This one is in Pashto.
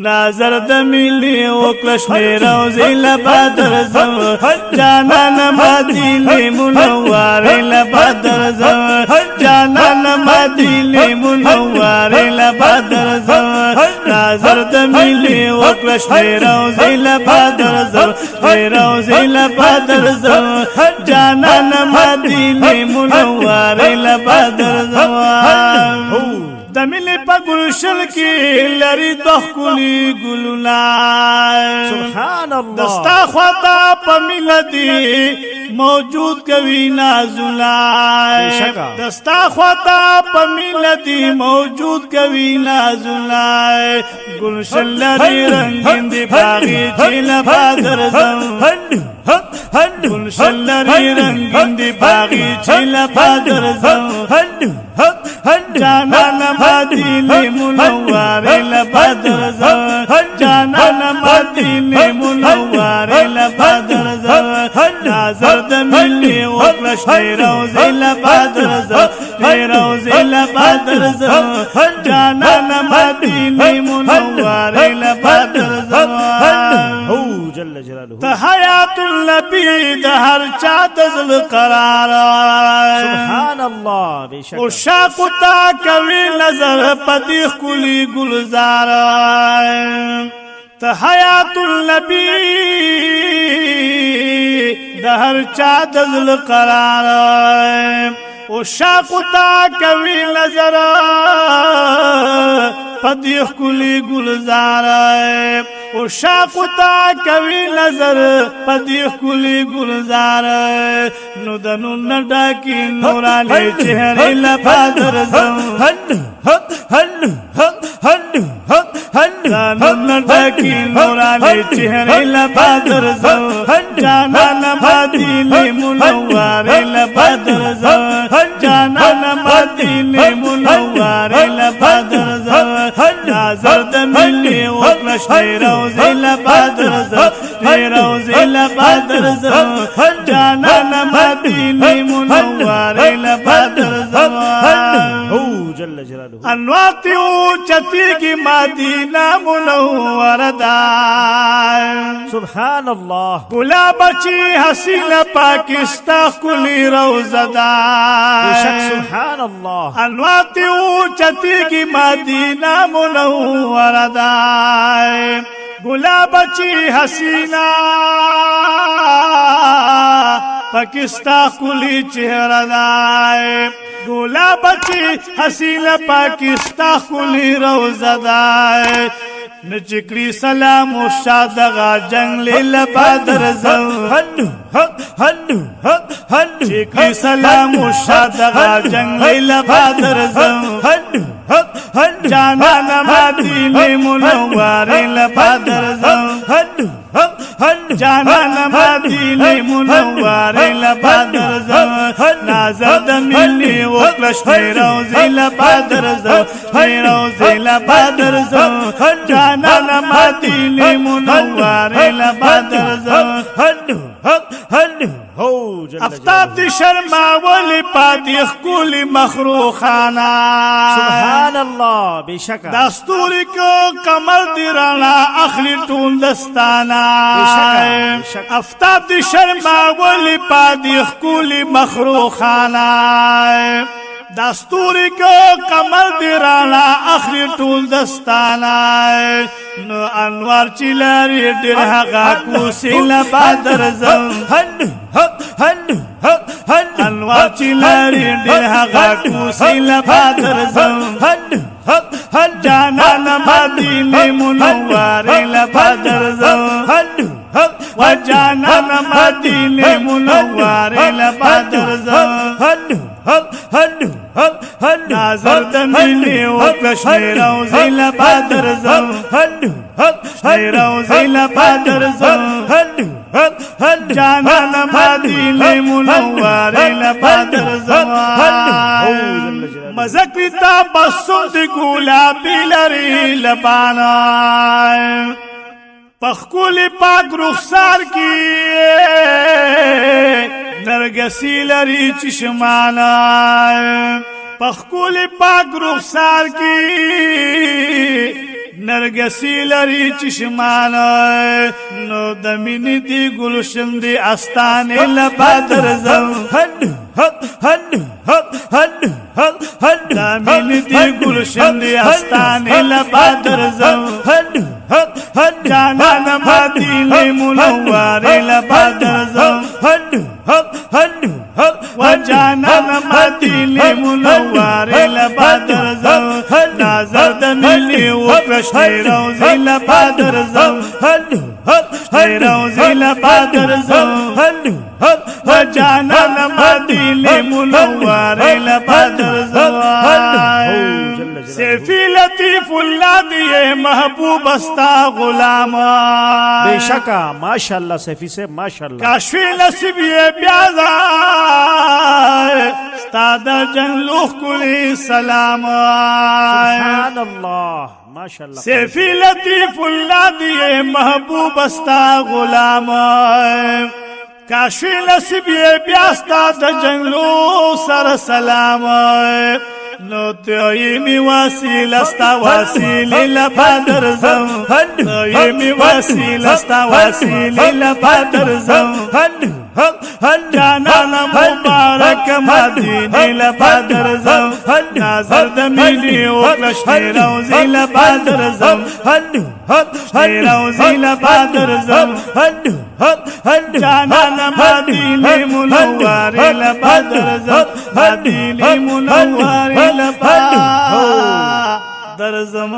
ناظر د ملی وکړه شنې روزې له بدر زم جانان مدینې منورې له بدر زم جانان مدینې منورې له بدر زم ناظر د ملی وکړه شنې روزې له بدر زم شنې روزې له بدر زم جانان مدینې منورې له بدر زم د ملي په ګلشن کې لري د ښکلي ګلونه سبحان الله دستا خواته په مینه دي موجود کوي نازونه دستا خواته په مینه دي موجود کوي نازونه ګلشن لري رنگین دي باغي چې له بدر زم گلشن لري رنگین دی باغی چې له بدر زم جانان مدینې منورې له بدر زم جانان مدینې منورې له بدر زم ناظر د ملی وکړه شنې روزې له بدر زم شنې روزې له بدر زم جانان مدینې منورې له بدر زم جل جلاله ته حیات النبی د هر چا د زل قرار سبحان الله بشک او شاق تا کوي نظر پدې ښکلي ګلزار ته حیات النبی د هر چا د زل قرار او شاق تا کوي نظر پدې ښکلي ګلزار او شاق تا کوي نظر پدې ښکلي ګلزار نو د نور ډاکي نوراني چهره له بدر زم نور ډاکي نوراني چهره له بدر زم جانان مدینې منورې له بدر زم جانان مدینې منورې له بدر زم ناظر د ملی وکړه شنې روزې له بدر زم شنې روزې له بدر زم جانان مدینې منورې له بدر زم جل جلاله انواتي اوچتېږي مدینه منوره ده سبحان الله ګلاب چې حسینه پاکستا ښکلي روزه ده بشک سبحان الله انواتي اوچتېږي مدینه منوره ده ګلاب چې حسینه پاکستا ښکلي چهره ده گلاب چی حسین پاکستا خولی روزه دای نچکری سلام و شادغا جنگ لیل بدر زم چکری سلام و شادغا جنگ لیل بدر زم جانان مدینې منورې له بدر زم جانان مدینې منورې له بدر زم ناظر د ملی وکړه شنې روزې له بدر زم شنې روزې له بدر زم جانان مدینې منورې له بدر زم افتاب دی شرماولی پاتی ښکلي مخروخانا سبحان الله بشک دستوری کو کمر دی رانا اخلی ټول دستانا افتاب دی شرماولی پاتی ښکلي مخروخانا دستوری کو کمر دی رانا اخلی ټول دستانا نو انوار چې لري ډېر هغه کوسې له بدر زم انوار چې لري ډېر هغه کوسې له بدر زم جانان مدینې منورې له بدر زم وجانان مدینې منورې له بدر زم ناظر د ملی وکړه شنې روزې له بدر زم شنې روزې له بدر زم جانان مدینې منورې له بدر زم مزه کړي تبسم د ګلابي لري لبانا پخکولی پاک رخسار کی نرگسی لری چشمانا پخکولی پاک رخسار کی نرګسي لري چشمان نو د مینې دی ګلشن دی استانې لپا درځم هد هد هد هد هد هد هد د مینې دی ګلشن دی استانې لپا درځم هد هد هد جانان مدینه منوره لپا درځم هد هد هد هد وجانان مدینه منوره لپا درځم نظر د ملي وکړې روزي لپا درځم هد هد روزي لپا درځم هد هد وجانان مدینه منوره لپا درځم سیفی لطیف اللہ دیے محبوب استا غلام بے شکا ماشاءاللہ سیفی سے ماشاءاللہ کاشوی نصیب یہ بیازا استاد جن لوخ کلی سلام سبحان اللہ ماشاءاللہ سیفی لطیف اللہ دیے محبوب استا غلام کاشوی نصیب یہ بیاستا جنگلو سر سلام نو توی می وسیل استا وسیل لپا درځم توی می وسیل استا وسیل لپا درځم جانان مبارک مدینه لپا درځم نظر د ملي وکړې روزي لپا درځم روزي لپا درځم جانان مدینه منوره لپا درځم مدینه منوره لپا درځم